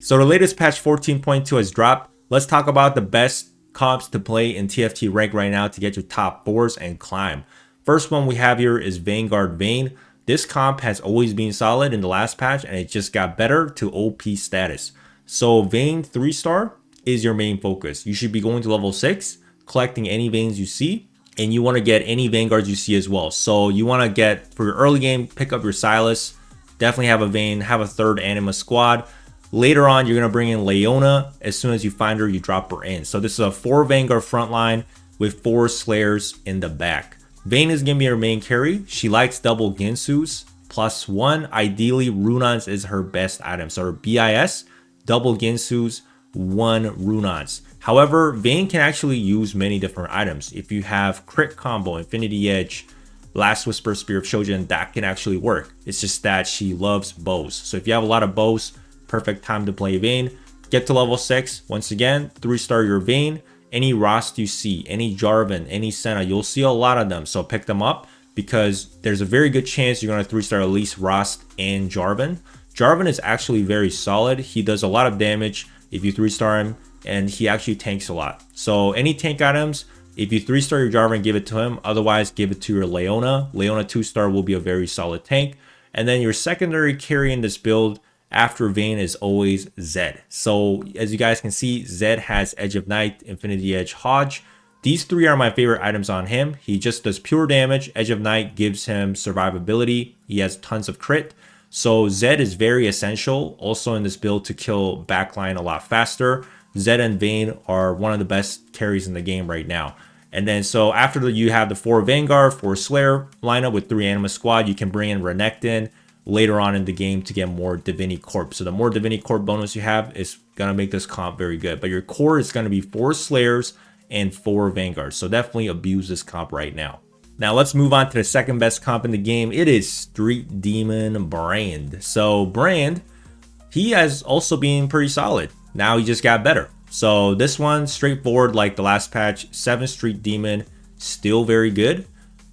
So the latest patch 14.2 has dropped. Let's talk about the best comps to play in TFT rank right now to get your top 4s and climb. First one we have here is Vanguard Vayne. This comp has always been solid in the last patch and it just got better to OP status. So Vayne 3-star is your main focus. You should be going to level 6, collecting any Vaynes you see, and you want to get any Vanguards you see as well. So you want to get, for your early game, pick up your Silas, definitely have a Vayne, have a 3rd Anima squad. Later on, you're going to bring in Leona. As soon as you find her, you drop her in. So this is a 4 Vanguard front line with 4 Slayers in the back. Vayne is going to be her main carry. She likes double Ginsus +1. Ideally, Runans is her best item. So her BIS, double Ginsus, 1 Runans. However, Vayne can actually use many different items. If you have crit combo, Infinity Edge, Last Whisper, Spear of Shojin, that can actually work. It's just that she loves bows. So if you have a lot of bows, perfect time to play Vayne. Get to level 6. Once again, 3-star your Vayne. Any Rost you see, any Jarvan, any Senna, you'll see a lot of them. So pick them up because there's a very good chance you're going to 3-star at least Rost and Jarvan. Jarvan is actually very solid. He does a lot of damage if you 3-star him, and he actually tanks a lot. So any tank items, if you 3-star your Jarvan, give it to him. Otherwise, give it to your Leona. Leona 2-star will be a very solid tank. And then your secondary carry in this build after Vayne is always Zed. So as you guys can see, Zed has Edge of Night, Infinity Edge, Hodge. These 3 are my favorite items on him. He just does pure damage. Edge of Night gives him survivability. He has tons of crit. So Zed is very essential also in this build to kill backline a lot faster. Zed and Vayne are one of the best carries in the game right now. And then so after you have the 4 Vanguard, 4 Slayer lineup with 3 Anima squad, you can bring in Renekton later on in the game to get more Divinity Corp. So the more Divinity Corp bonus you have is going to make this comp very good. But your core is going to be 4 Slayers and 4 Vanguards. So definitely abuse this comp right now. Now let's move on to the second best comp in the game. It is Street Demon Brand. So Brand, he has also been pretty solid. Now he just got better. So this one, straightforward like the last patch, 7 Street Demon, still very good.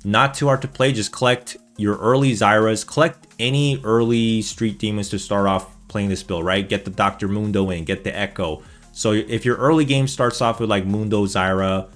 Not too hard to play, just collect your early Xayahs, collect any early Street Demons to start off playing this build, right? Get the Dr. Mundo in, get the Echo. So if your early game starts off with like Mundo, Xayah,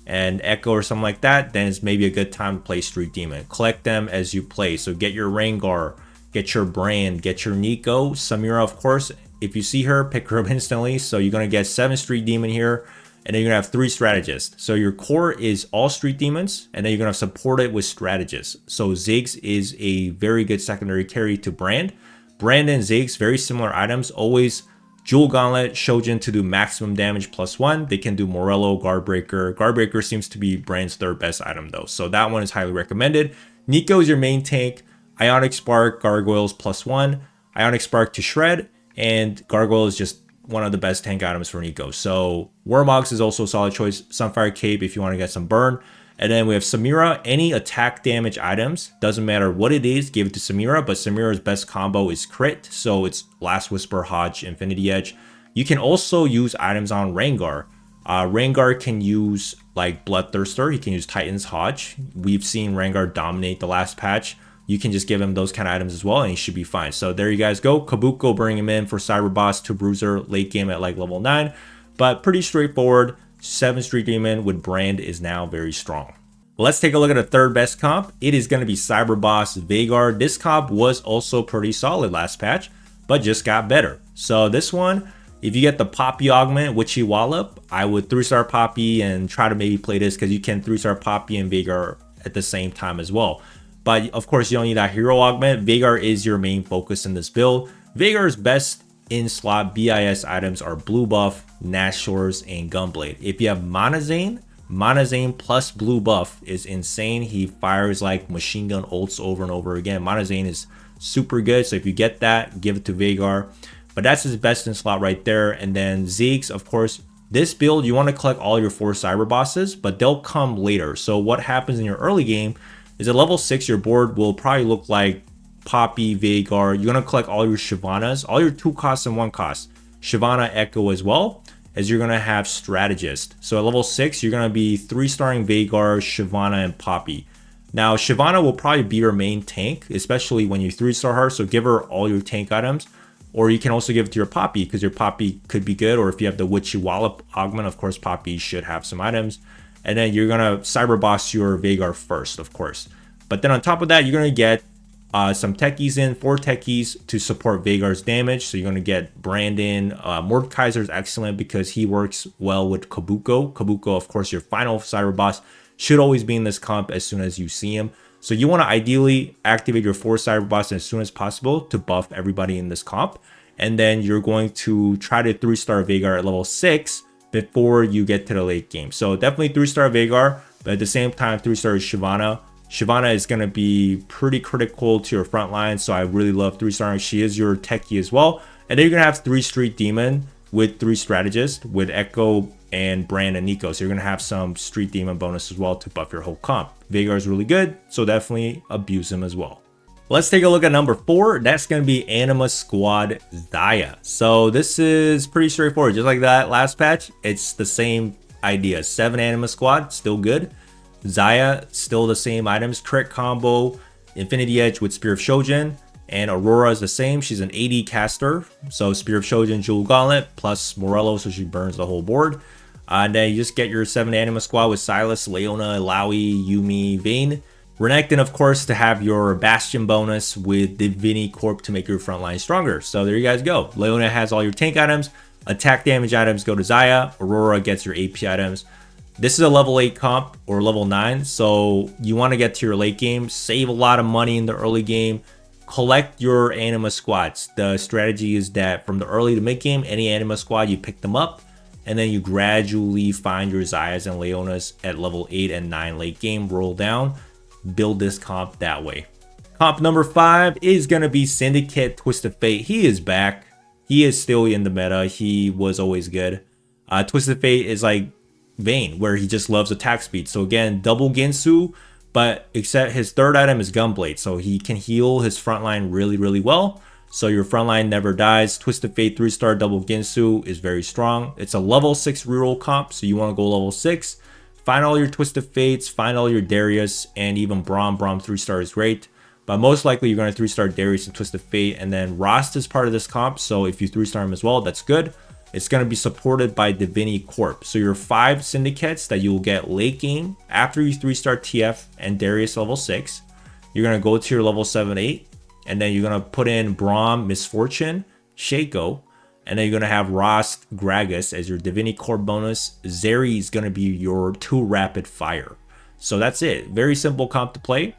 and Echo or something like that, then it's maybe a good time to play Street Demon. Collect them as you play. So get your Rengar, get your Brand, get your Nico, Samira, of course. If you see her, pick her up instantly. So you're going to get 7 Street Demon here. And then you're going to have 3 strategists. So your core is all Street Demons, and then you're going to support it with strategists. So Ziggs is a very good secondary carry to Brand. Brand and Ziggs, very similar items. Always Jewel Gauntlet, Shojin to do maximum damage +1. They can do Morello, Guardbreaker. Guardbreaker seems to be Brand's 3rd best item though. So that one is highly recommended. Nico is your main tank. Ionic Spark, Gargoyles +1. Ionic Spark to Shred, and Gargoyle is just one of the best tank items for Nico. So Wormox is also a solid choice. Sunfire Cape if you want to get some burn. And then we have Samira. Any attack damage items, doesn't matter what it is, give it to Samira. But Samira's best combo is crit. So it's Last Whisper, Hodge, Infinity Edge. You can also use items on Rengar. Rengar can use like Bloodthirster. He can use Titan's Hodge. We've seen Rengar dominate the last patch. You can just give him those kind of items as well and he should be fine. So there you guys go. Kabuko, bring him in for Cyber Boss to Bruiser late game at like level 9. But pretty straightforward. 7 Street Demon with Brand is now very strong. Well, let's take a look at the 3rd best comp. It is going to be Cyber Boss Veigar. This comp was also pretty solid last patch, but just got better. So this one, if you get the Poppy Augment, Witchy Wallop, I would 3-star Poppy and try to maybe play this because you can 3-star Poppy and Veigar at the same time as well. But of course, you don't need that hero augment. Veigar is your main focus in this build. Veigar's best in-slot BIS items are Blue Buff, Nashor's, and Gunblade. If you have Monazane, Monazane plus Blue Buff is insane. He fires like machine gun ults over and over again. Monazane is super good. So if you get that, give it to Veigar. But that's his best in-slot right there. And then Ziggs, of course, this build, you want to collect all your 4 cyber bosses, but they'll come later. So what happens in your early game is at level 6, your board will probably look like Poppy, Veigar. You're going to collect all your Shyvanas, all your 2 costs and 1 cost. Shyvana, Echo as well, as you're going to have Strategist. So at level 6, you're going to be 3-starring Veigar, Shyvana, and Poppy. Now, Shyvana will probably be your main tank, especially when you 3-star her, so give her all your tank items. or you can also give it to your Poppy because your Poppy could be good. Or if you have the Witchy Wallop augment, of course, Poppy should have some items. And then you're going to cyber boss your Veigar first, of course. But then on top of that, you're going to get some techies in, 4 techies to support Veigar's damage. So you're going to get Brandon. Mordekaiser is excellent because he works well with Kabuko. Kabuko, of course, your final cyber boss, should always be in this comp as soon as you see him. So you want to ideally activate your 4 cyber boss as soon as possible to buff everybody in this comp. And then you're going to try to 3-star Veigar at level 6 before you get to the late game. So definitely 3-star Veigar, but at the same time 3-star is Shyvana. Shyvana is going to be pretty critical to your front line, so I really love 3-starring. She is your techie as well. And then you're going to have 3 Street Demon with 3 strategists with Echo and Brand and Nico. So you're going to have some Street Demon bonus as well to buff your whole comp. Veigar is really good, so definitely abuse him as well. Let's take a look at number 4. That's going to be Anima Squad Xayah. So this is pretty straightforward. Just like that last patch, it's the same idea. 7 Anima Squad, still good. Xayah, still the same items. Crit combo, Infinity Edge with Spear of Shojin. And Aurora is the same. She's an AD caster. So Spear of Shojin, Jewel Gauntlet, plus Morello, so she burns the whole board. And then you just get your 7 Anima Squad with Silas, Leona, Illaoi, Yuumi, Vayne. Renekton, of course, to have your Bastion bonus with Divini Corp to make your front line stronger. So there you guys go. Leona has all your tank items. Attack damage items go to Xayah. Aurora gets your AP items. This is a level 8 comp or level 9. So you want to get to your late game. Save a lot of money in the early game. Collect your Anima squads. The strategy is that from the early to mid game, any Anima squad, you pick them up. And then you gradually find your Xayahs and Leonas at level 8 and 9 late game. Roll down. Build this comp that way. Comp number 5 is going to be Syndicate Twisted Fate. He is back. He is still in the meta. He was always good. Twisted Fate is like Vayne, where he just loves attack speed. So again, double Ginsu, but except his third item is Gunblade. So he can heal his frontline really, really well. So your frontline never dies. Twisted Fate 3-star double Ginsu is very strong. It's a level 6 reroll comp, so you want to go level 6. Find all your Twisted Fates, find all your Darius, and even Braum. Braum 3-star is great. But most likely you're going to 3-star Darius and Twisted Fate. And then Rost is part of this comp, so if you 3-star him as well, that's good. It's going to be supported by Divini Corp. So your 5 syndicates that you will get late game after you 3-star TF and Darius level 6. You're going to go to your level 7, 8. And then you're going to put in Braum, Misfortune, Shaco. And then you're going to have Rost, Gragas as your Divini Corp bonus. Zeri is going to be your 2 rapid fire. So that's it. Very simple comp to play.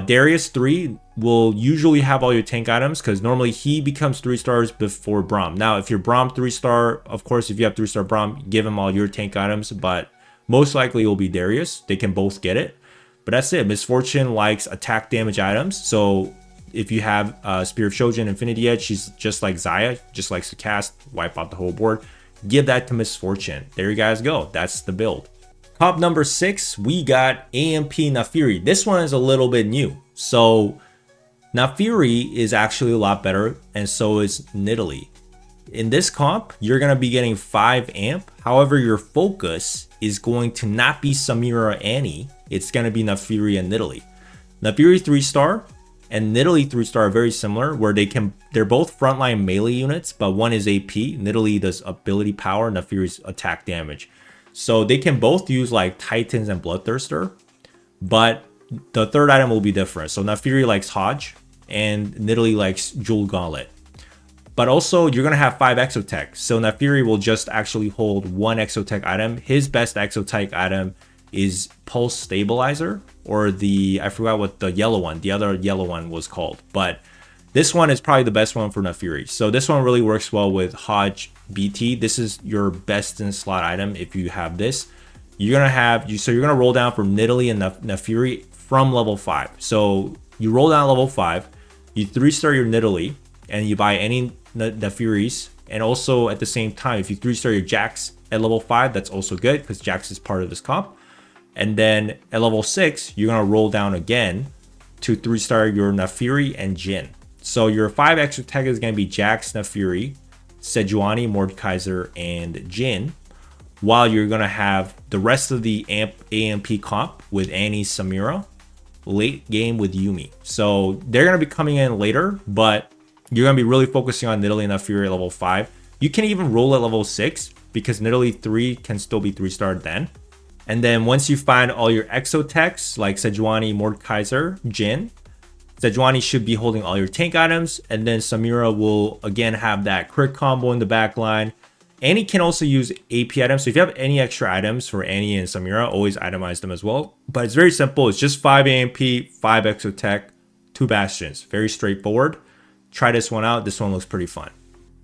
Darius 3 will usually have all your tank items because normally he becomes 3 stars before Braum. Now, if you're Braum 3-star, of course, if you have 3-star Braum, give him all your tank items. But most likely it will be Darius. They can both get it. But that's it. Misfortune likes attack damage items. So if you have Spear of Shojin, Infinity Edge, she's just like Xayah, just likes to cast, wipe out the whole board. Give that to Misfortune. There you guys go. That's the build. Comp number 6, we got AMP Naafiri. This one is a little bit new. So Naafiri is actually a lot better, and so is Nidalee. In this comp, you're going to be getting 5 amp. However, your focus is going to not be Samira Annie. It's going to be Naafiri and Nidalee. Naafiri 3-star. And Nidalee 3-star are very similar, where they're both frontline melee units, but one is AP. Nidalee does ability power, Naafiri's attack damage. So they can both use like Titans and Bloodthirster, but the third item will be different. So Naafiri likes Hodge, and Nidalee likes Jewel Gauntlet. But also, you're going to have 5 Exotech. So Naafiri will just actually hold 1 Exotech item. His best Exotech item is Pulse Stabilizer, or I forgot what the yellow one, the other yellow one was called. But this one is probably the best one for Naafiri. So this one really works well with Hodge BT. This is your best in slot item if you have this. You're gonna roll down for Nidalee and Naafiri from level 5. So you roll down level 5, you 3-star your Nidalee, and you buy any Naafiris. And also at the same time, if you 3-star your Jax at level 5, that's also good because Jax is part of this comp. And then at level 6, you're going to roll down again to 3-star your Naafiri and Jhin. So your 5 extra tech is going to be Jax, Naafiri, Sejuani, Mordekaiser, and Jhin. While you're going to have the rest of the AMP comp with Annie, Samira, late game with Yuumi. So they're going to be coming in later, but you're going to be really focusing on Nidalee and Naafiri at level 5. You can even roll at level 6 because Nidalee 3 can still be 3-star then. And then once you find all your Exotechs like Sejuani, Mordekaiser, Jhin, Sejuani should be holding all your tank items. And then Samira will again have that crit combo in the back line. Annie can also use AP items. So if you have any extra items for Annie and Samira, always itemize them as well. But it's very simple. It's just 5 AMP, 5 Exotech, 2 Bastions. Very straightforward. Try this one out. This one looks pretty fun.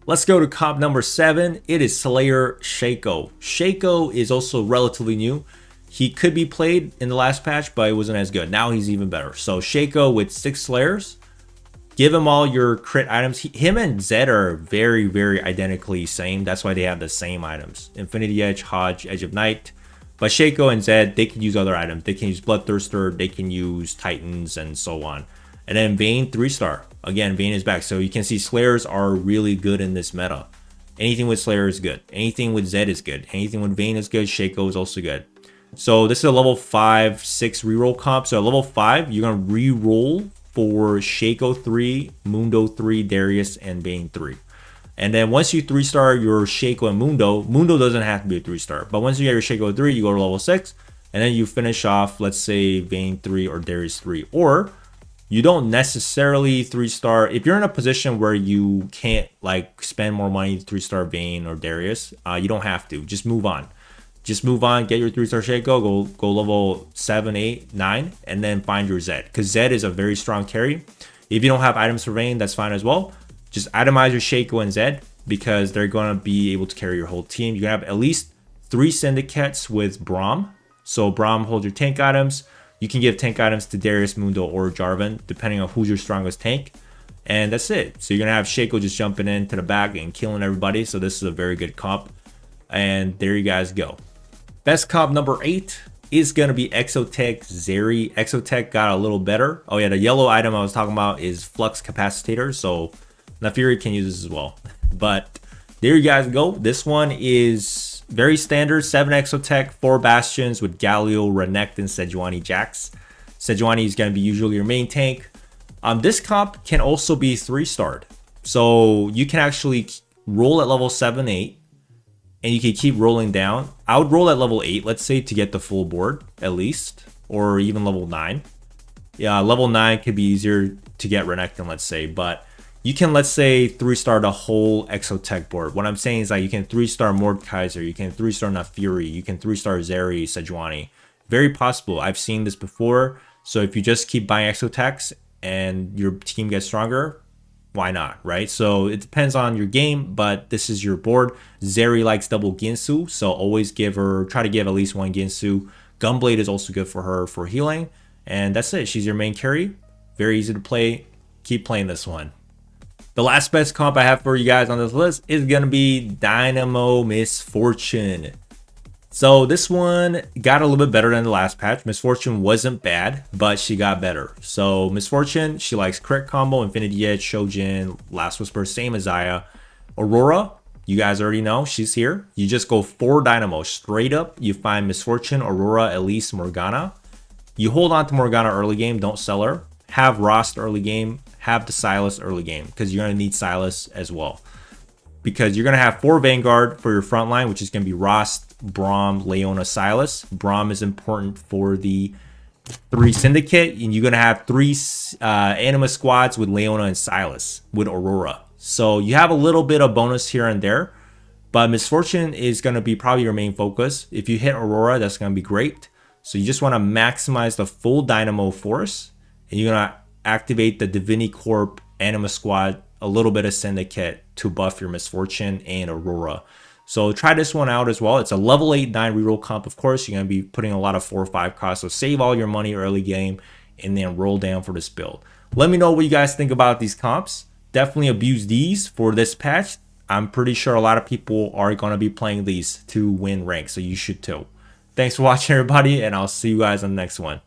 Let's go to comp number 7. It is Slayer Shaco. Shaco is also relatively new. He could be played in the last patch, but it wasn't as good. Now he's even better. So Shaco with 6 Slayers. Give him all your crit items. Him and Zed are very, very identically same. That's why they have the same items. Infinity Edge, Hodge, Edge of Night. But Shaco and Zed, they can use other items. They can use Bloodthirster. They can use Titans and so on. And then Vayne 3-star. Again, Vayne is back. So you can see Slayers are really good in this meta. Anything with Slayer is good. Anything with Zed is good. Anything with Vayne is good. Shaco is also good. So this is a level 5, 6 reroll comp. So at level 5, you're going to reroll for Shaco 3, Mundo 3, Darius, and Vayne 3. And then once you 3-star your Shaco and Mundo, Mundo doesn't have to be a 3-star. But once you get your Shaco 3, you go to level 6. And then you finish off, let's say, Vayne 3 or Darius 3. Or you don't necessarily 3-star. If you're in a position where you can't like spend more money to 3-star Vayne or Darius, you don't have to. Just move on. Just move on, get your 3-star Shaco, go level 7, 8, 9, and then find your Zed. Because Zed is a very strong carry. If you don't have items for Vayne, that's fine as well. Just itemize your Shaco and Zed because they're going to be able to carry your whole team. You're going to have at least 3 syndicates with Braum. So Braum holds your tank items. You can give tank items to Darius, Mundo, or Jarvan, depending on who's your strongest tank. And that's it. So you're going to have Shaco just jumping into the back and killing everybody. So this is a very good comp. And there you guys go. Best comp number 8 is going to be Exotech Zeri. Exotech got a little better. Oh yeah, the yellow item I was talking about is Flux Capacitor. So Naafiri can use this as well. But there you guys go. This one is very standard. 7 Exotech, 4 Bastions with Galio, Renekton, and Sejuani Jax. Sejuani is going to be usually your main tank. This comp can also be 3-starred. So you can actually roll at level 7, 8. And you can keep rolling down. I would roll at level 8, let's say, to get the full board, at least. Or even level 9. Yeah, level 9 could be easier to get Renekton, let's say. But you can, let's say, 3-star the whole Exotech board. What I'm saying is that you can 3-star Mordekaiser, you can 3-star Naafiri, you can 3-star Zeri, Sejuani. Very possible. I've seen this before. So if you just keep buying Exotechs and your team gets stronger, why not, right? So it depends on your game, but this is your board. Zeri likes double Ginsu, so always try to give at least 1 Ginsu. Gunblade is also good for her for healing. And that's it. She's your main carry. Very easy to play. Keep playing this one. The last best comp I have for you guys on this list is going to be Dynamo Miss Fortune. So this one got a little bit better than the last patch. Miss Fortune wasn't bad, but she got better. So Miss Fortune, she likes crit combo, Infinity Edge, Shojin, Last Whisper, same as Xayah. Aurora, you guys already know, she's here. You just go 4 Dynamo straight up. You find Miss Fortune, Aurora, Elise, Morgana. You hold on to Morgana early game, don't sell her. Have Rost early game, have the Silas early game, because you're going to need Silas as well. Because you're going to have 4 Vanguard for your front line, which is going to be Rost, Braum, Leona, Silas. Braum is important for the 3 Syndicate, and you're going to have 3 Anima squads with Leona and Silas with Aurora. So you have a little bit of bonus here and there, but Miss Fortune is going to be probably your main focus. If you hit Aurora, that's going to be great. So you just want to maximize the full Dynamo force, and you're going to activate the Divinity Corp, Anima squad, a little bit of Syndicate to buff your Miss Fortune and Aurora. So try this one out as well. It's a level 8, 9 reroll comp. Of course, you're going to be putting a lot of 4 or 5 costs. So save all your money early game and then roll down for this build. Let me know what you guys think about these comps. Definitely abuse these for this patch. I'm pretty sure a lot of people are going to be playing these to win rank. So you should too. Thanks for watching, everybody, and I'll see you guys on the next one.